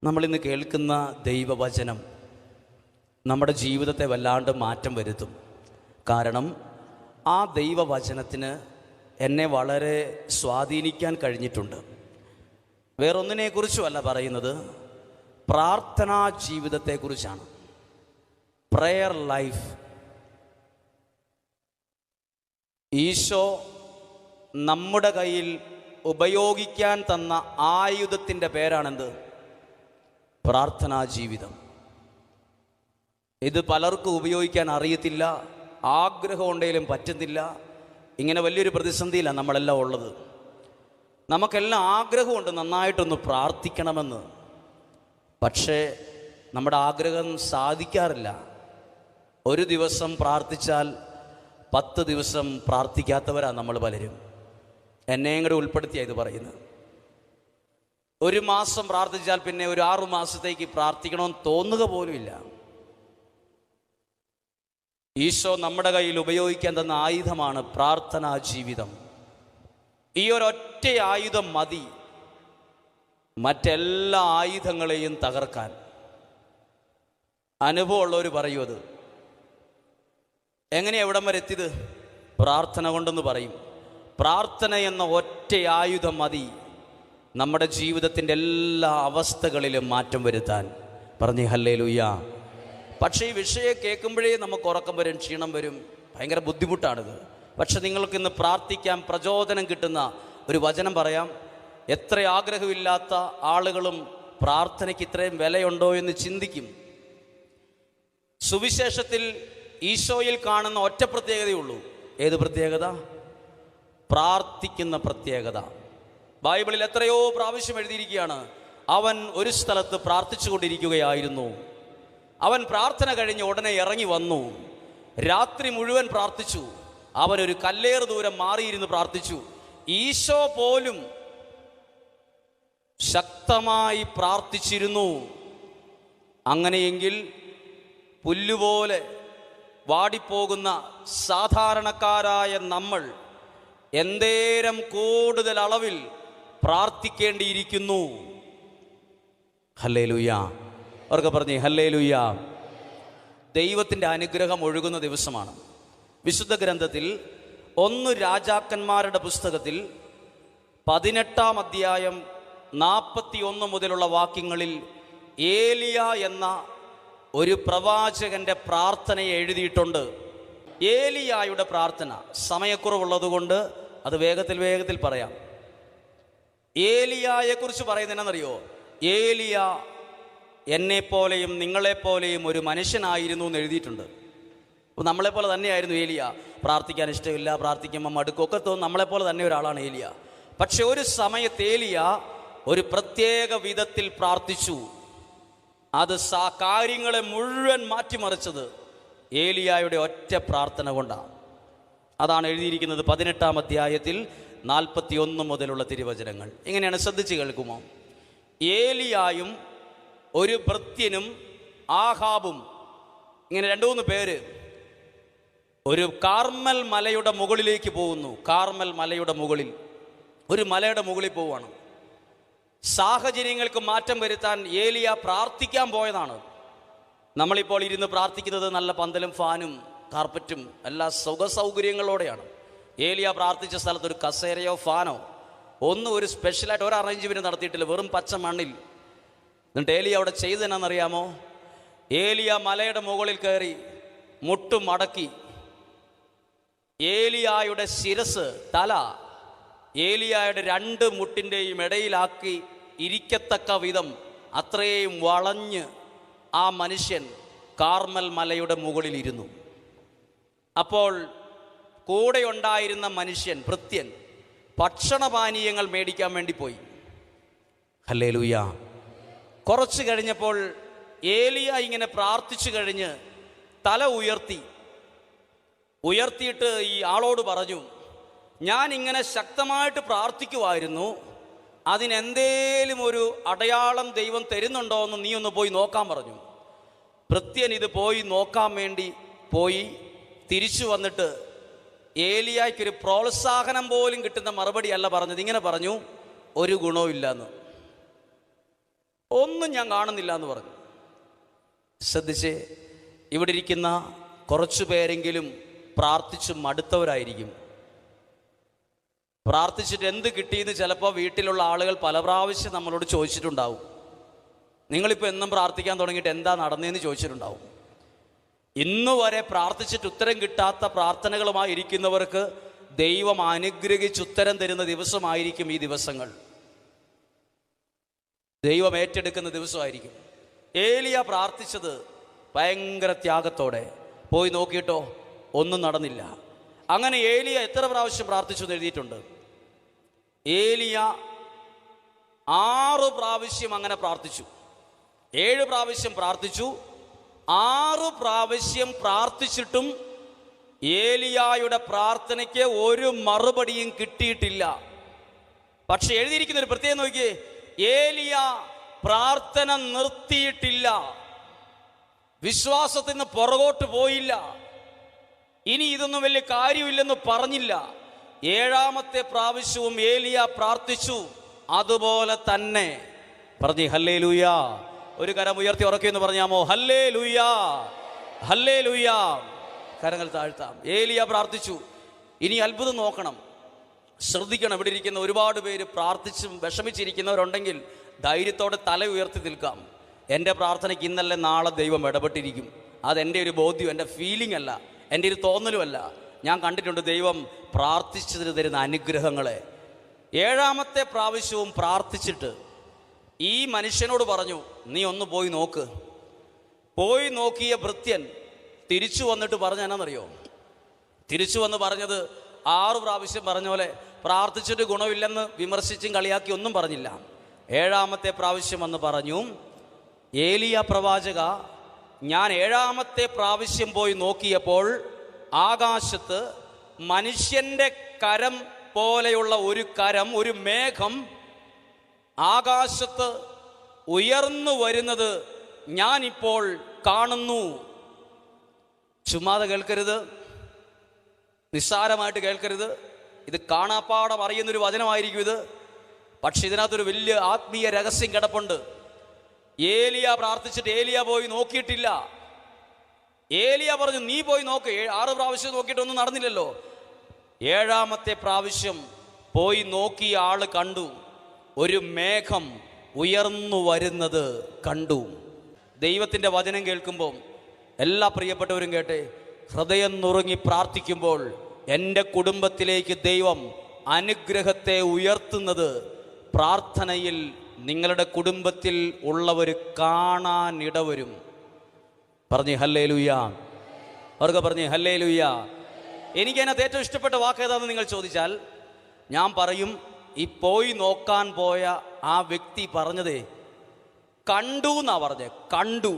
നമ്മളിന്ന് കേൾക്കുന്ന ദൈവവചനം നമ്മുടെ ജീവിതത്തെ വല്ലാണ്ട് മാറ്റം വരുത്തും. കാരണം ആ ദൈവവചനത്തിന് എന്നെ വളരെ സ്വാധീനിക്കാൻ കഴിഞ്ഞിട്ടുണ്ട്. വേറൊന്നിനെക്കുറിച്ചുമല്ല പറയുന്നത്, പ്രാർത്ഥനാ ജീവിതത്തെക്കുറിച്ചാണ്. Prayer life. ഈശോ നമ്മുടെ കയ്യിൽ ഉപയോഗിക്കാൻ തന്ന ആയുധത്തിൻ്റെ പേരാണെന്ത്? പ്രാർത്ഥനാ ജീവിതം. ഇത് പലർക്കും ഉപയോഗിക്കാൻ അറിയത്തില്ല, ആഗ്രഹമുണ്ടെങ്കിലും പറ്റുന്നില്ല. ഇങ്ങനെ വലിയൊരു പ്രതിസന്ധിയിലാണ് നമ്മളെല്ലാം ഉള്ളത്. നമുക്കെല്ലാം ആഗ്രഹമുണ്ട് നന്നായിട്ടൊന്ന് പ്രാർത്ഥിക്കണമെന്ന്, പക്ഷേ നമ്മുടെ ആഗ്രഹം സാധിക്കാറില്ല. ഒരു ദിവസം പ്രാർത്ഥിച്ചാൽ 10 ദിവസം പ്രാർത്ഥിക്കാത്തവരാണ് നമ്മൾ പലരും. എന്നെയും കൂടെ ഉൾപ്പെടുത്തിയാണ് ഇത് പറയുന്നത്. ഒരു മാസം പ്രാർത്ഥിച്ചാൽ പിന്നെ ഒരു 6 മാസത്തേക്ക് പ്രാർത്ഥിക്കണമെന്ന് തോന്നുക പോലുമില്ല. ഈശോ നമ്മുടെ കയ്യിൽ ഉപയോഗിക്കാൻ തന്ന ആയുധമാണ് പ്രാർത്ഥനാ ജീവിതം. ഈ ഒരൊറ്റ ആയുധം മതി മറ്റെല്ലാ ആയുധങ്ങളെയും തകർക്കാൻ. അനുഭവമുള്ളവർ പറയൂ, അത് എങ്ങനെയാണ് എവിടം വരെ എത്തിയത്? പ്രാർത്ഥന കൊണ്ടെന്ന് പറയും. പ്രാർത്ഥന എന്ന ഒറ്റ ആയുധം മതി നമ്മുടെ ജീവിതത്തിൻ്റെ എല്ലാ അവസ്ഥകളിലും മാറ്റം വരുത്താൻ. പറഞ്ഞേ ഹല്ലേലൂയ. പക്ഷേ ഈ വിഷയം കേൾക്കുമ്പോഴേ നമുക്ക് ഉറക്കം വരും, ക്ഷീണം വരും, ഭയങ്കര ബുദ്ധിമുട്ടാണിത്. പക്ഷെ നിങ്ങൾക്കിന്ന് പ്രാർത്ഥിക്കാൻ പ്രചോദനം കിട്ടുന്ന ഒരു വചനം പറയാം. എത്ര ആഗ്രഹമില്ലാത്ത ആളുകളും പ്രാർത്ഥനയ്ക്ക് ഇത്രയും വിലയുണ്ടോ എന്ന് ചിന്തിക്കും. സുവിശേഷത്തിൽ ഈശോയിൽ കാണുന്ന ഒറ്റ പ്രത്യേകതയുള്ളൂ. ഏത് പ്രത്യേകത? പ്രാർത്ഥിക്കുന്ന പ്രത്യേകത. ബൈബിളിൽ എത്രയോ പ്രാവശ്യം എഴുതിയിരിക്കുകയാണ്, അവൻ ഒരു സ്ഥലത്ത് പ്രാർത്ഥിച്ചു കൊണ്ടിരിക്കുകയായിരുന്നു. അവൻ പ്രാർത്ഥന കഴിഞ്ഞ് ഉടനെ ഇറങ്ങി വന്നു. രാത്രി മുഴുവൻ പ്രാർത്ഥിച്ചു. അവനൊരു കല്ലേറ് ദൂരം മാറിയിരുന്ന് പ്രാർത്ഥിച്ചു. ഈശോ പോലും ശക്തമായി പ്രാർത്ഥിച്ചിരുന്നു. അങ്ങനെയെങ്കിൽ പുല്ലുപോലെ വാടിപ്പോകുന്ന സാധാരണക്കാരായ നമ്മൾ എന്തേരം കൂടുതൽ അളവിൽ പ്രാർത്ഥിക്കേണ്ടിയിരിക്കുന്നു. ഹല്ലേലൂയ. അവർക്ക് പറഞ്ഞേ ഹല്ലേലൂയ. ദൈവത്തിൻ്റെ അനുഗ്രഹം ഒഴുകുന്ന ദിവസമാണ്. വിശുദ്ധ ഗ്രന്ഥത്തിൽ 1 രാജാക്കന്മാരുടെ പുസ്തകത്തിൽ 18-ാം അധ്യായം 41 മുതലുള്ള വാക്യങ്ങളിൽ ഏലിയ എന്ന ഒരു പ്രവാചകന്റെ പ്രാർത്ഥനയെ എഴുതിയിട്ടുണ്ട്. ഏലിയായുടെ പ്രാർത്ഥന. സമയക്കുറവുള്ളതുകൊണ്ട് അത് വേഗത്തിൽ പറയാം. ഏലിയായെക്കുറിച്ച് പറയുന്നതെന്നറിയോ? ഏലിയ എന്നെപ്പോലെയും നിങ്ങളെപ്പോലെയും ഒരു മനുഷ്യനായിരുന്നു എന്ന് എഴുതിയിട്ടുണ്ട്. അപ്പോൾ നമ്മളെപ്പോലെ തന്നെയായിരുന്നു ഏലിയ. പ്രാർത്ഥിക്കാൻ ഇഷ്ടമില്ല, പ്രാർത്ഥിക്കുമ്പോൾ മടുക്കൊക്കെ തോന്നും. നമ്മളെപ്പോലെ തന്നെ ഒരാളാണ് ഏലിയ. പക്ഷെ ഒരു സമയത്ത് ഏലിയ ഒരു പ്രത്യേക വിധത്തിൽ പ്രാർത്ഥിച്ചു. അത് കാര്യങ്ങളെ മുഴുവൻ മാറ്റിമറിച്ചത് ഏലിയായുടെ ഒറ്റ പ്രാർത്ഥന കൊണ്ടാണ്. അതാണ് എഴുതിയിരിക്കുന്നത് 18-ാം അധ്യായത്തിൽ 41 മുതലുള്ള തിരുവചനങ്ങൾ. ഇങ്ങനെയാണ്, ശ്രദ്ധിച്ച് കേൾക്കുമോ? ഏലിയായും ഒരു ഭൃത്യനും ആഹാബും, ഇങ്ങനെ 2-3 പേര് ഒരു കാർമൽ മലയുടെ മുകളിലേക്ക് പോകുന്നു. കാർമൽ മലയുടെ മുകളിൽ, ഒരു മലയുടെ മുകളിൽ പോവുകയാണ്. സാഹചര്യങ്ങൾക്ക് മാറ്റം വരുത്താൻ ഏലിയ പ്രാർത്ഥിക്കാൻ പോയതാണ്. നമ്മളിപ്പോൾ ഇരുന്ന് പ്രാർത്ഥിക്കുന്നത് നല്ല പന്തലും ഫാനും കാർപ്പറ്റും എല്ലാ സുഖസൗകര്യങ്ങളോടെയാണ്. ഏലിയ പ്രാർത്ഥിച്ച സ്ഥലത്ത് ഒരു കസേരയോ ഫാനോ ഒന്നും ഒരു സ്പെഷ്യലായിട്ട് ഒരു അറേഞ്ച്മെൻറ്റ് നടത്തിയിട്ടില്ല. വെറും പച്ച മണ്ണിൽ. എന്നിട്ട് ഏലിയ അവിടെ ചെയ്തതെന്നറിയാമോ? ഏലിയ മലയുടെ മുകളിൽ കയറി മുട്ടും മടക്കി ഏലിയായുടെ ശിരസ്, തല ഏലിയായുടെ 2 മുട്ടിൻ്റെയും ഇടയിലാക്കി ഇരിക്കത്തക്ക വിധം അത്രയും വളഞ്ഞ് ആ മനുഷ്യൻ കാർമൽ മലയുടെ മുകളിലിരുന്നു. അപ്പോൾ കൂടെ ഉണ്ടായിരുന്ന മനുഷ്യൻ, ഭൃത്യൻ, ഭക്ഷണപാനീയങ്ങൾ മേടിക്കാൻ വേണ്ടി പോയി. ഹല്ലേലൂയ. കുറച്ച് കഴിഞ്ഞപ്പോൾ ഏലിയ ഇങ്ങനെ പ്രാർത്ഥിച്ചു കഴിഞ്ഞ് തല ഉയർത്തിയിട്ട് ഈ ആളോട് പറഞ്ഞു, ഞാൻ ഇങ്ങനെ ശക്തമായിട്ട് പ്രാർത്ഥിക്കുമായിരുന്നു, അതിനെന്തേലും ഒരു അടയാളം ദൈവം തരുന്നുണ്ടോ എന്ന് നീ ഒന്ന് പോയി നോക്കാൻ പറഞ്ഞു. ഭൃത്യൻ ഇത് പോയി നോക്കാൻ വേണ്ടി പോയി. തിരിച്ചു വന്നിട്ട് ഏലിയായ്ക്കൊരു പ്രോത്സാഹനം പോലും കിട്ടുന്ന മറുപടി അല്ല പറഞ്ഞത്. ഇങ്ങനെ പറഞ്ഞു, ഒരു ഗുണവും ഇല്ലെന്ന്. ഒന്നും ഞാൻ കാണുന്നില്ല എന്ന് പറഞ്ഞു. ശ്രദ്ധിച്ച്, ഇവിടെ ഇരിക്കുന്ന കുറച്ചു പേരെങ്കിലും പ്രാർത്ഥിച്ചു മടുത്തവരായിരിക്കും. പ്രാർത്ഥിച്ചിട്ട് എന്ത് കിട്ടിയെന്ന് ചിലപ്പോൾ വീട്ടിലുള്ള ആളുകൾ പല പ്രാവശ്യം നമ്മളോട് ചോദിച്ചിട്ടുണ്ടാവും. നിങ്ങളിപ്പോൾ എന്നും പ്രാർത്ഥിക്കാൻ തുടങ്ങിയിട്ട് എന്താ നടന്നതെന്ന് ചോദിച്ചിട്ടുണ്ടാവും. ഇന്നു വരെ പ്രാർത്ഥിച്ചിട്ട് ഉത്തരം കിട്ടാത്ത പ്രാർത്ഥനകളുമായി ഇരിക്കുന്നവർക്ക് ദൈവം അനുഗ്രഹിച്ച് ഉത്തരം തരുന്ന ദിവസമായിരിക്കും ഈ ദിവസങ്ങൾ. ദൈവം ഏറ്റെടുക്കുന്ന ദിവസമായിരിക്കും. ഏലിയ പ്രാർത്ഥിച്ചത് ഭയങ്കര ത്യാഗത്തോടെ. പോയി നോക്കിയിട്ടോ ഒന്നും നടന്നില്ല. അങ്ങനെ ഏലിയ എത്ര പ്രാവശ്യം പ്രാർത്ഥിച്ചു എന്ന് എഴുതിയിട്ടുണ്ട്. ഏലിയ 6 പ്രാവശ്യം അങ്ങനെ പ്രാർത്ഥിച്ചു. 7 പ്രാവശ്യം പ്രാർത്ഥിച്ചു. 6 പ്രാവശ്യം പ്രാർത്ഥിച്ചിട്ടും ഏലിയായുടെ പ്രാർത്ഥനയ്ക്ക് ഒരു മറുപടിയും കിട്ടിയിട്ടില്ല. പക്ഷെ എഴുതിയിരിക്കുന്ന ഒരു പ്രത്യേകം നോക്കിയേ, ഏലിയ പ്രാർത്ഥന നിർത്തിയിട്ടില്ല. വിശ്വാസത്തിൽ നിന്ന് പുറകോട്ട് പോയില്ല. ഇനി ഇതൊന്നും വലിയ കാര്യമില്ലെന്ന് പറഞ്ഞില്ല. 7ാമത്തെ പ്രാവശ്യവും ഏലിയ പ്രാർത്ഥിച്ചു. അതുപോലെ തന്നെ പറഞ്ഞേ ഹല്ലേലൂയാ. ഒരു കരം ഉയർത്തി ഉറക്കെന്ന് പറഞ്ഞാമോ? ഹല്ലേലൂയാ, ഹല്ലേലൂയാ. കരങ്ങൾ താഴ്ത്താം. ഏലിയ പ്രാർത്ഥിച്ചു. ഇനി അത്ഭുതം നോക്കണം, ശ്രദ്ധിക്കണം. ഇവിടെ ഇരിക്കുന്ന ഒരുപാട് പേര് പ്രാർത്ഥിച്ചും വിഷമിച്ചിരിക്കുന്നവരുണ്ടെങ്കിൽ ധൈര്യത്തോടെ തല ഉയർത്തി നിൽക്കാം. എൻ്റെ പ്രാർത്ഥനയ്ക്ക് ഇന്നല്ലേ നാളെ ദൈവം ഇടപെട്ടിരിക്കും. അതെൻ്റെ ഒരു ബോധ്യം, എൻ്റെ ഫീലിംഗ് അല്ല, എൻ്റെ ഒരു തോന്നലുമല്ല. ഞാൻ കണ്ടിട്ടുണ്ട് ദൈവം പ്രാർത്ഥിച്ചതിന് തരുന്ന അനുഗ്രഹങ്ങളെ. 7ാമത്തെ പ്രാവശ്യവും പ്രാർത്ഥിച്ചിട്ട് ഈ മനുഷ്യനോട് പറഞ്ഞു, നീ ഒന്ന് പോയി നോക്ക്. പോയി നോക്കിയ ഭൃത്യൻ തിരിച്ചു വന്നിട്ട് പറഞ്ഞ എന്നാണെന്നറിയോ? തിരിച്ചു വന്ന് പറഞ്ഞത് 6 പ്രാവശ്യം പറഞ്ഞ പോലെ പ്രാർത്ഥിച്ചിട്ട് ഗുണമില്ലെന്ന് വിമർശിച്ചും കളിയാക്കി ഒന്നും പറഞ്ഞില്ല. 7ാമത്തെ പ്രാവശ്യം വന്ന് പറഞ്ഞു, ഏലിയ പ്രവാചക, ഞാൻ 7ാമത്തെ പ്രാവശ്യം പോയി നോക്കിയപ്പോൾ ആകാശത്ത് മനുഷ്യൻ്റെ കരം പോലെയുള്ള ഒരു കരം, ഒരു മേഘം ആകാശത്ത് ഉയർന്നു വരുന്നത് ഞാനിപ്പോൾ കാണുന്നു. ചുമ്മാതെ കേൾക്കരുത്, നിസ്സാരമായിട്ട് കേൾക്കരുത്. ഇത് കാണാപ്പാടം അറിയുന്നൊരു വചനമായിരിക്കും ഇത്. പക്ഷെ ഇതിനകത്തൊരു വലിയ ആത്മീയ രഹസ്യം കിടപ്പുണ്ട്. ഏലിയ പ്രാർത്ഥിച്ചിട്ട് ഏലിയ പോയി നോക്കിയിട്ടില്ല. ഏലിയ പറഞ്ഞു, നീ പോയി നോക്ക്. 6 പ്രാവശ്യം നോക്കിയിട്ടൊന്നും നടന്നില്ലല്ലോ. 7ാമത്തെ പ്രാവശ്യം പോയി നോക്കിയ ആള് കണ്ടു, ഒരു മേഘം ഉയർന്നു വരുന്നത് കണ്ടു. ദൈവത്തിൻ്റെ വചനം കേൾക്കുമ്പോൾ എല്ലാ പ്രിയപ്പെട്ടവരും കേട്ടെ, ഹൃദയം നുറുങ്ങി പ്രാർത്ഥിക്കുമ്പോൾ എൻ്റെ കുടുംബത്തിലേക്ക് ദൈവം അനുഗ്രഹത്തെ ഉയർത്തുന്നത് പ്രാർത്ഥനയിൽ നിങ്ങളുടെ കുടുംബത്തിൽ ഉള്ളവർ കാണാനിടവരും. പറഞ്ഞേ ഹല്ലേലൂയാ. അവർക്ക് പറഞ്ഞേ ഹല്ലേലൂയാ. എനിക്കതിനകത്ത് ഏറ്റവും ഇഷ്ടപ്പെട്ട വാക്ക് ഏതാണെന്ന് നിങ്ങൾ ചോദിച്ചാൽ ഞാൻ പറയും, ഈ പോയി നോക്കാൻ പോയ ആ വ്യക്തി പറഞ്ഞതേ കണ്ടു എന്നാ പറഞ്ഞേ. കണ്ടു.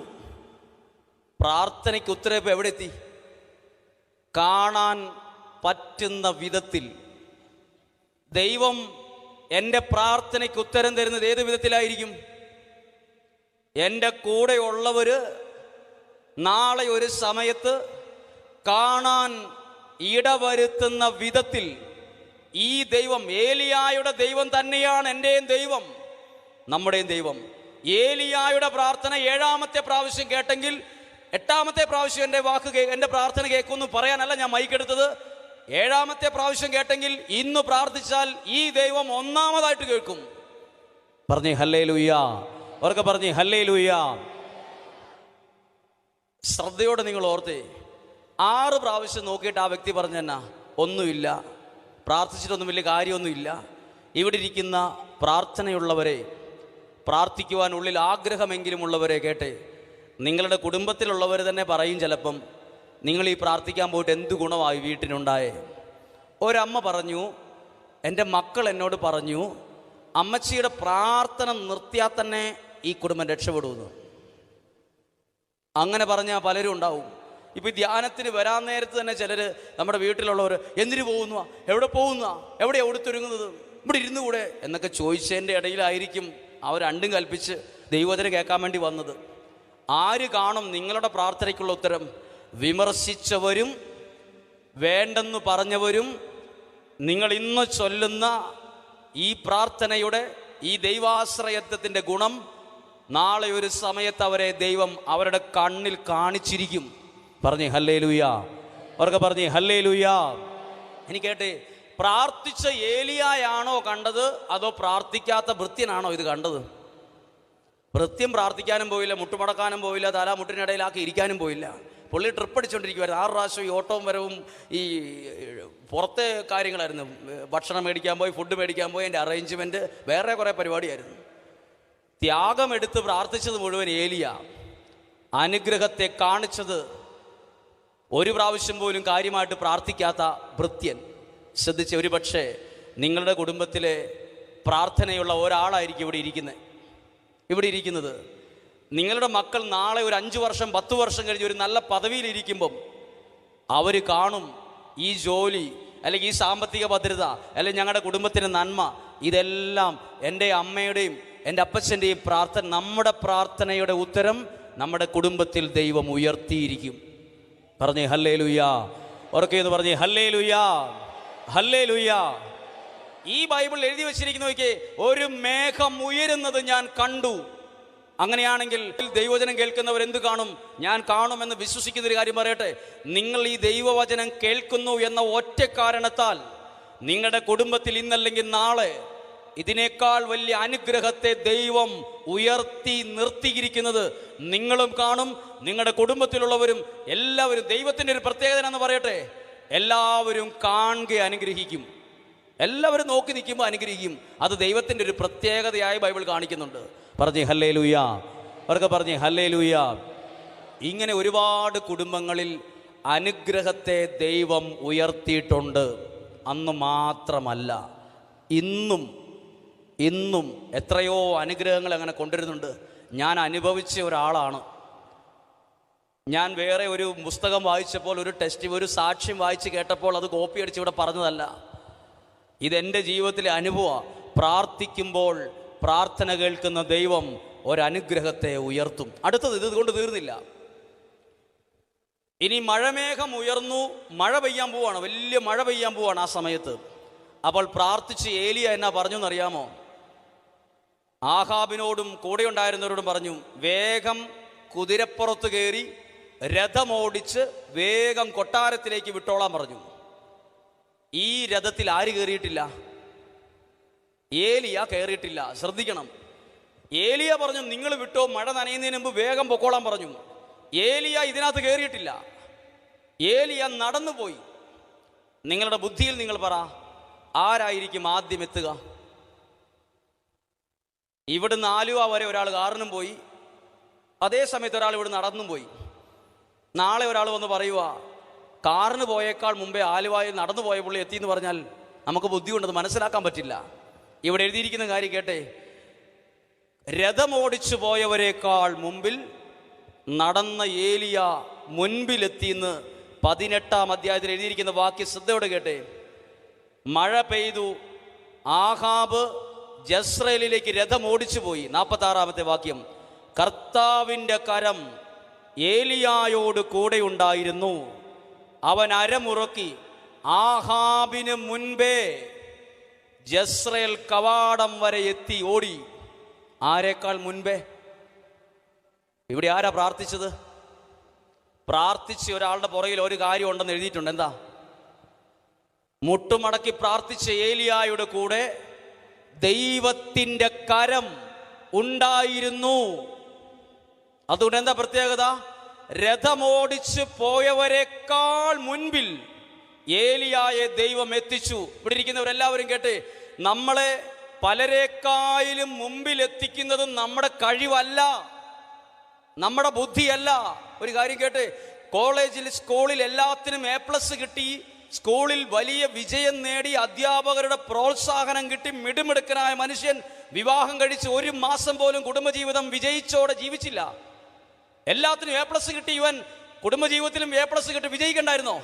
പ്രാർത്ഥനയ്ക്ക് ഉത്തരം ഇപ്പോൾ എവിടെ എത്തി? കാണാൻ പറ്റുന്ന വിധത്തിൽ. ദൈവം എൻ്റെ പ്രാർത്ഥനയ്ക്ക് ഉത്തരം തരുന്നത് ഏത് വിധത്തിലായിരിക്കും? എൻ്റെ കൂടെയുള്ളവർ നാളെ ഒരു സമയത്ത് കാണാൻ ഇടവരുത്തുന്ന വിധത്തിൽ ഈ ദൈവം, ഏലിയായുടെ ദൈവം തന്നെയാണ് എൻ്റെയും ദൈവം, നമ്മുടെയും ദൈവം. ഏലിയായുടെ പ്രാർത്ഥന 7ാമത്തെ പ്രാവശ്യം കേട്ടെങ്കിൽ 8ാമത്തെ പ്രാവശ്യം എൻ്റെ പ്രാർത്ഥന കേൾക്കുമെന്ന് പറയാനല്ല ഞാൻ മൈക്കെടുത്തത്. 7ാമത്തെ പ്രാവശ്യം കേട്ടെങ്കിൽ ഇന്ന് പ്രാർത്ഥിച്ചാൽ ഈ ദൈവം 1ാമതായിട്ട് കേൾക്കും. പറഞ്ഞേ ഹല്ലേലൂയാ. അവർക്ക് പറഞ്ഞേ ഹല്ലേലൂയാ. ശ്രദ്ധയോടെ നിങ്ങൾ ഓർത്തേ, 6 പ്രാവശ്യം നോക്കിയിട്ട് ആ വ്യക്തി പറഞ്ഞെന്നാ ഒന്നുമില്ല, പ്രാർത്ഥിച്ചിട്ടൊന്നും വലിയ കാര്യമൊന്നുമില്ല. ഇവിടെ ഇരിക്കുന്ന പ്രാർത്ഥനയുള്ളവരെ, പ്രാർത്ഥിക്കുവാൻ ഉള്ളിൽ ആഗ്രഹമെങ്കിലും ഉള്ളവരെ കേട്ടെ, നിങ്ങളുടെ കുടുംബത്തിലുള്ളവർ തന്നെ പറയും ചിലപ്പം, നിങ്ങൾ ഈ പ്രാർത്ഥിക്കാൻ പോയിട്ട് എന്ത് ഗുണമായി വീട്ടിനുണ്ടായേ. ഒരമ്മ പറഞ്ഞു, എൻ്റെ മക്കൾ എന്നോട് പറഞ്ഞു, അമ്മച്ചിയുടെ പ്രാർത്ഥന നിർത്തിയാൽ തന്നെ ഈ കുടുംബം രക്ഷപ്പെടുമെന്ന്. അങ്ങനെ പറഞ്ഞാൽ പലരും ഉണ്ടാവും. ഇപ്പോൾ ധ്യാനത്തിന് വരാൻ നേരത്ത് തന്നെ ചിലർ നമ്മുടെ വീട്ടിലുള്ളവർ എന്തിനു പോകുന്നു, എവിടെ പോകുന്ന, എവിടെയാണ് ഉടുത്തൊരുങ്ങുന്നത്, ഇവിടെ ഇരുന്നു കൂടെ എന്നൊക്കെ ചോദിച്ചതിൻ്റെ ഇടയിലായിരിക്കും അവർ രണ്ടും കൽപ്പിച്ച് ദൈവവചനം കേൾക്കാൻ വേണ്ടി വന്നത്. ആര് കാണും നിങ്ങളുടെ പ്രാർത്ഥനയ്ക്കുള്ള ഉത്തരം? വിമർശിച്ചവരും വേണ്ടെന്ന് പറഞ്ഞവരും നിങ്ങൾ ഇന്ന് ചൊല്ലുന്ന ഈ പ്രാർത്ഥനയുടെ, ഈ ദൈവാശ്രയത്വത്തിൻ്റെ ഗുണം നാളെ ഒരു സമയത്ത് അവരെ ദൈവം അവരുടെ കണ്ണിൽ കാണിച്ചിരിക്കും. പറഞ്ഞേ ഹല്ലേലൂയാ. അവർക്ക് പറഞ്ഞേ ഹല്ലേലൂയാ. ഇനി കേട്ടെ, പ്രാർത്ഥിച്ച ഏലിയായാണോ കണ്ടത്, അതോ പ്രാർത്ഥിക്കാത്ത ഭൃത്യനാണോ ഇത് കണ്ടത്? ഭൃത്യം പ്രാർത്ഥിക്കാനും പോയില്ല, മുട്ടുമടക്കാനും പോയില്ല, തലാമുട്ടിനിടയിലാക്കി ഇരിക്കാനും പോയില്ല. പുള്ളി ട്രിപ്പ് അടിച്ചുകൊണ്ടിരിക്കുമായിരുന്നു. 6 പ്രാവശ്യം ഈ ഓട്ടവും വരവും ഈ പുറത്തെ കാര്യങ്ങളായിരുന്നു. ഭക്ഷണം മേടിക്കാൻ പോയി, ഫുഡ് മേടിക്കാൻ പോയി, അതിൻ്റെ അറേഞ്ച്മെൻറ്റ്, വേറെ കുറേ പരിപാടിയായിരുന്നു. ത്യാഗമെടുത്ത് പ്രാർത്ഥിച്ചത് മുഴുവൻ ഏലിയ. അനുഗ്രഹത്തെ കാണിച്ചത് ഒരു പ്രാവശ്യം പോലും കാര്യമായിട്ട് പ്രാർത്ഥിക്കാത്ത ഭൃത്യൻ. ശ്രദ്ധിച്ച്, ഒരു പക്ഷേ നിങ്ങളുടെ കുടുംബത്തിലെ പ്രാർത്ഥനയുള്ള ഒരാളായിരിക്കും ഇവിടെ ഇരിക്കുന്നത്. നിങ്ങളുടെ മക്കൾ നാളെ ഒരു 5 വർഷം 10 വർഷം കഴിഞ്ഞ് ഒരു നല്ല പദവിയിലിരിക്കുമ്പം അവർ കാണും ഈ ജോലി, അല്ലെങ്കിൽ ഈ സാമ്പത്തിക ഭദ്രത, അല്ലെങ്കിൽ ഞങ്ങളുടെ കുടുംബത്തിൻ്റെ നന്മ, ഇതെല്ലാം എൻ്റെ അമ്മയുടെയും എൻ്റെ അപ്പച്ചൻ്റെയും പ്രാർത്ഥന, നമ്മുടെ പ്രാർത്ഥനയുടെ ഉത്തരം നമ്മുടെ കുടുംബത്തിൽ ദൈവം ഉയർത്തിയിരിക്കും. പറഞ്ഞേ ഹല്ലേലൂയാ. ഉറക്കെന്ന് പറഞ്ഞേ ഹല്ലേലൂയാ, ഹല്ലേലൂയാ. ഈ ബൈബിളിൽ എഴുതി വെച്ചിരിക്കുന്ന നോക്കിയേ, ഒരു മേഘം ഉയരുന്നത് ഞാൻ കണ്ടു. അങ്ങനെയാണെങ്കിൽ ദൈവവചനം കേൾക്കുന്നവർ എന്ത് കാണും? ഞാൻ കാണുമെന്ന് വിശ്വസിക്കുന്നൊരു കാര്യം പറയട്ടെ. നിങ്ങൾ ഈ ദൈവവചനം കേൾക്കുന്നു എന്ന ഒറ്റ കാരണത്താൽ നിങ്ങളുടെ കുടുംബത്തിൽ ഇന്നല്ലെങ്കിൽ നാളെ ഇതിനേക്കാൾ വലിയ അനുഗ്രഹത്തെ ദൈവം ഉയർത്തി നിർത്തിയിരിക്കുന്നത് നിങ്ങളും കാണും, നിങ്ങളുടെ കുടുംബത്തിലുള്ളവരും എല്ലാവരും. ദൈവത്തിൻ്റെ ഒരു പ്രത്യേകത എന്ന് പറയട്ടെ, എല്ലാവരും കാണുക അനുഗ്രഹിക്കും. എല്ലാവരും നോക്കി നിൽക്കുമ്പോൾ അനുഗ്രഹിക്കും. അത് ദൈവത്തിൻ്റെ ഒരു പ്രത്യേകതയായി ബൈബിൾ കാണിക്കുന്നുണ്ട്. പറഞ്ഞേ ഹല്ലേലൂയാ. അവർക്ക് പറഞ്ഞേ ഹല്ലേലൂയാ. ഇങ്ങനെ ഒരുപാട് കുടുംബങ്ങളിൽ അനുഗ്രഹത്തെ ദൈവം ഉയർത്തിയിട്ടുണ്ട്. അന്ന് മാത്രമല്ല, ഇന്നും എത്രയോ അനുഗ്രഹങ്ങൾ അങ്ങനെ കൊണ്ടുവരുന്നുണ്ട്. ഞാൻ അനുഭവിച്ച ഒരാളാണ്. ഞാൻ വേറെ ഒരു പുസ്തകം വായിച്ചപ്പോൾ, ഒരു സാക്ഷ്യം വായിച്ച് കേട്ടപ്പോൾ അത് കോപ്പി അടിച്ച് ഇവിടെ പറഞ്ഞതല്ല. ഇതെൻ്റെ ജീവിതത്തിലെ അനുഭവം. പ്രാർത്ഥിക്കുമ്പോൾ പ്രാർത്ഥന കേൾക്കുന്ന ദൈവം ഒരനുഗ്രഹത്തെ ഉയർത്തും. അടുത്തത് ഇതുകൊണ്ട് തീർന്നില്ല. ഇനി മഴമേഘം ഉയർന്നു, മഴ പെയ്യാൻ പോവാണ്, വലിയ മഴ പെയ്യാൻ പോവാണ് ആ സമയത്ത്. അപ്പോൾ പ്രാർത്ഥിച്ച് ഏലിയ എന്നാ പറഞ്ഞു എന്നറിയാമോ? ആഹാബിനോടും കൂടെ ഉണ്ടായിരുന്നവരോടും പറഞ്ഞു, വേഗം കുതിരപ്പുറത്ത് കയറി രഥമോടിച്ച് വേഗം കൊട്ടാരത്തിലേക്ക് വിട്ടോളാൻ പറഞ്ഞു. ഈ രഥത്തിൽ ആര് കയറിയിട്ടില്ല? ഏലിയ കയറിയിട്ടില്ല. ശ്രദ്ധിക്കണം. ഏലിയ പറഞ്ഞു, നിങ്ങൾ വിട്ടോ, മഴ നനയുന്നതിന് മുമ്പ് വേഗം പൊക്കോളാൻ പറഞ്ഞു. ഏലിയ ഇതിനകത്ത് കയറിയിട്ടില്ല. ഏലിയ നടന്നുപോയി. നിങ്ങളുടെ ബുദ്ധിയിൽ നിങ്ങൾ പറ, ആരായിരിക്കും ആദ്യം എത്തുക? ഇവിടുന്ന് ആലുവ വരെ ഒരാൾ കാറിനും പോയി, അതേ സമയത്ത് ഒരാൾ ഇവിടെ നടന്നും പോയി. നാളെ ഒരാൾ വന്ന് പറയുക, കാറിന് പോയേക്കാൾ മുമ്പേ ആലുവയിൽ നടന്നു പോയ പുള്ളി എത്തിയെന്ന് പറഞ്ഞാൽ നമുക്ക് ബുദ്ധിയുണ്ടെന്ന് മനസ്സിലാക്കാൻ പറ്റില്ല. ഇവിടെ എഴുതിയിരിക്കുന്ന കാര്യം കേട്ടെ, രഥമോടിച്ചു പോയവരെക്കാൾ മുമ്പിൽ നടന്ന ഏലിയ മുൻപിലെത്തിയെന്ന് 18-ാം അധ്യായത്തിൽ എഴുതിയിരിക്കുന്ന വാക്യം ശ്രദ്ധയോടെ കേട്ടെ. മഴ പെയ്തു, ആഹാബ് ജസ്രയേലിലേക്ക് രഥമോടിച്ചു പോയി. 46-ാമത്തെ വാക്യം, കർത്താവിൻ്റെ കരം ഏലിയായോട് കൂടെ ഉണ്ടായിരുന്നു. അവൻ അരമുറക്കി ആഹാബിന് മുൻപേ ജസ്രയേൽ കവാടം വരെ എത്തി ഓടി. ആരെക്കാൾ മുൻപേ? ഇവിടെ ആരാ പ്രാർത്ഥിച്ചത്? പ്രാർത്ഥിച്ച് ഒരാളുടെ പുറകിൽ ഒരു കാര്യം ഉണ്ടെന്ന് എഴുതിയിട്ടുണ്ട്. എന്താ? മുട്ടുമടക്കി പ്രാർത്ഥിച്ച ഏലിയായുടെ കൂടെ ദൈവത്തിൻ്റെ കരം ഉണ്ടായിരുന്നു. അതുകൊണ്ട് എന്താ പ്രത്യേകത? രഥമോടിച്ച് പോയവരെക്കാൾ മുൻപിൽ ഏലിയായെ ദൈവം എത്തിച്ചു. ഇവിടെ ഇരിക്കുന്നവരെല്ലാവരും കേട്ടെ, നമ്മളെ പലരെക്കാളും മുമ്പിൽ എത്തിക്കുന്നത് നമ്മുടെ കഴിവല്ല, നമ്മുടെ ബുദ്ധിയല്ല. ഒരു കാര്യം കേട്ടെ, കോളേജിൽ സ്കൂളിൽ എല്ലാത്തിനും A+ കിട്ടി, സ്കൂളിൽ വലിയ വിജയം നേടി, അധ്യാപകരുടെ പ്രോത്സാഹനം കിട്ടി, മിടുമിടുക്കനായ മനുഷ്യൻ വിവാഹം കഴിച്ച് 1 മാസം പോലും കുടുംബജീവിതം വിജയിച്ചോടെ ജീവിച്ചില്ല. എല്ലാത്തിനും A+ കിട്ടി, ഇവൻ കുടുംബജീവിതത്തിലും A+ കിട്ടി, വിജയിക്കണ്ടായിരുന്നോ?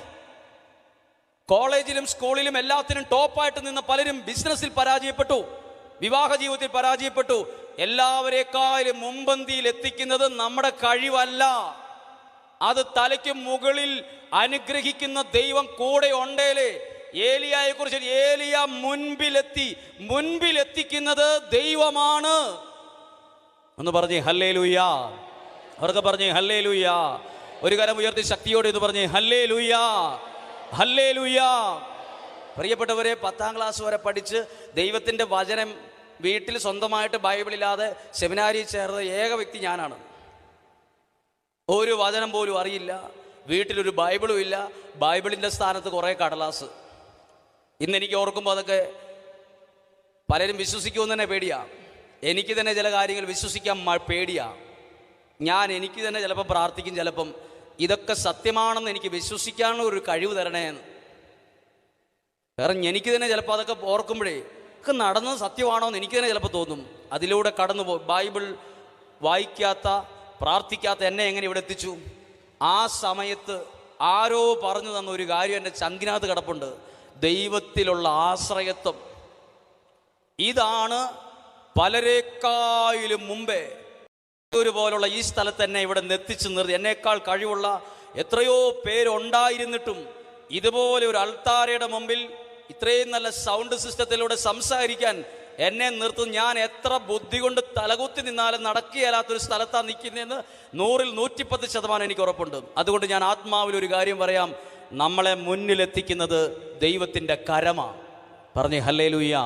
കോളേജിലും സ്കൂളിലും എല്ലാത്തിനും ടോപ്പായിട്ട് നിന്ന പലരും ബിസിനസ്സിൽ പരാജയപ്പെട്ടു, വിവാഹ ജീവിതത്തിൽ പരാജയപ്പെട്ടു. എല്ലാവരെക്കാളും മുമ്പന്തിയിൽ എത്തിക്കുന്നത് നമ്മുടെ കഴിവല്ല, അത് തലയ്ക്ക് മുകളിൽ അനുഗ്രഹിക്കുന്ന ദൈവം കൂടെ ഉണ്ടേലേ. ഏലിയായെ കുറിച്ച്, ഏലിയ മുൻപിലെത്തിക്കുന്നത് ദൈവമാണ്. ഒന്ന് പറഞ്ഞേ ഹല്ലേലൂയാ. അവർക്ക് പറഞ്ഞേ ഹല്ലേലൂയാ. ഒരു കരം ഉയർത്തി ശക്തിയോടെ ഇത് പറഞ്ഞേ ഹല്ലേലൂയാ, ഹല്ലേലൂയാ. പ്രിയപ്പെട്ടവരെ, 10ാം ക്ലാസ് വരെ പഠിച്ച് ദൈവത്തിൻ്റെ വചനം വീട്ടിൽ സ്വന്തമായിട്ട് ബൈബിളില്ലാതെ സെമിനാരിൽ ചേർന്ന ഏക വ്യക്തി ഞാനാണ്. ഒരു വചനം പോലും അറിയില്ല, വീട്ടിലൊരു ബൈബിളും ഇല്ല, ബൈബിളിൻ്റെ സ്ഥാനത്ത് കുറേ കടലാസ്. ഇന്നെനിക്ക് ഓർക്കുമ്പോൾ അതൊക്കെ പലരും വിശ്വസിക്കുമെന്ന് തന്നെ പേടിയാണ്. എനിക്ക് തന്നെ ചില കാര്യങ്ങൾ വിശ്വസിക്കാൻ പേടിയാണ്. എനിക്ക് തന്നെ ചിലപ്പം പ്രാർത്ഥിക്കും, ചിലപ്പം ഇതൊക്കെ സത്യമാണെന്ന് എനിക്ക് വിശ്വസിക്കാനുള്ള ഒരു കഴിവ് തരണേ എന്ന്. കാരണം എനിക്ക് തന്നെ ചിലപ്പോൾ അതൊക്കെ ഓർക്കുമ്പോഴേ ഒക്കെ നടന്നത് സത്യമാണോ എന്ന് എനിക്ക് തന്നെ ചിലപ്പോൾ തോന്നും. അതിലൂടെ കടന്നു ബൈബിൾ വായിക്കാത്ത പ്രാർത്ഥിക്കാത്ത എന്നെ എങ്ങനെ ഇവിടെ എത്തിച്ചു? ആ സമയത്ത് ആരോ പറഞ്ഞു തന്ന ഒരു കാര്യം എൻ്റെ ചങ്കിനകത്ത് കിടപ്പുണ്ട്. ദൈവത്തിലുള്ള ആശ്രയത്വം. ഇതാണ് പലരെക്കാളും മുമ്പേ പോലുള്ള ഈ സ്ഥലത്ത് എന്നെ ഇവിടെ എത്തിച്ചു നിർത്തി. എന്നേക്കാൾ കഴിവുള്ള എത്രയോ പേരുണ്ടായിരുന്നിട്ടും ഇതുപോലെ ഒരു അൾത്താരയുടെ മുമ്പിൽ ഇത്രയും നല്ല സൗണ്ട് സിസ്റ്റത്തിലൂടെ സംസാരിക്കാൻ എന്നെ നിർത്തും. ഞാൻ എത്ര ബുദ്ധി കൊണ്ട് തലകുത്തി നിന്നാലും നടക്കുകയല്ലാത്തൊരു സ്ഥലത്താണ് നിൽക്കുന്നതെന്ന് 100ൽ 110% എനിക്ക് ഉറപ്പുണ്ട്. അതുകൊണ്ട് ഞാൻ ആത്മാവിൽ ഒരു കാര്യം പറയാം, നമ്മളെ മുന്നിലെത്തിക്കുന്നത് ദൈവത്തിൻ്റെ കരമാണ്. പറഞ്ഞേ ഹല്ലേലൂയാ.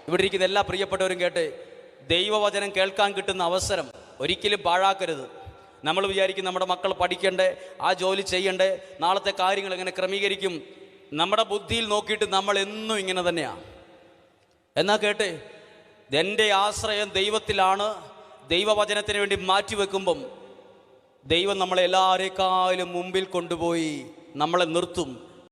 ഇവിടെ ഇരിക്കുന്ന എല്ലാ പ്രിയപ്പെട്ടവരും കേട്ടെ, ദൈവവചനം കേൾക്കാൻ കിട്ടുന്ന അവസരം ഒരിക്കലും പാഴാക്കരുത്. നമ്മൾ വിചാരിക്കും നമ്മുടെ മക്കൾ പഠിക്കണ്ടേ, ആ ജോലി ചെയ്യണ്ടേ, നാളത്തെ കാര്യങ്ങൾ എങ്ങനെ ക്രമീകരിക്കും. നമ്മുടെ ബുദ്ധിയിൽ നോക്കിയിട്ട് നമ്മൾ എന്നും ഇങ്ങനെ തന്നെയാണ്. എന്നാ കേട്ടെ, എൻ്റെ ആശ്രയം ദൈവത്തിലാണ്. ദൈവവചനത്തിന് വേണ്ടി മാറ്റിവെക്കുമ്പം ദൈവം നമ്മളെ എല്ലാവരേക്കാളും മുമ്പിൽ കൊണ്ടുപോയി നമ്മളെ നിർത്തും.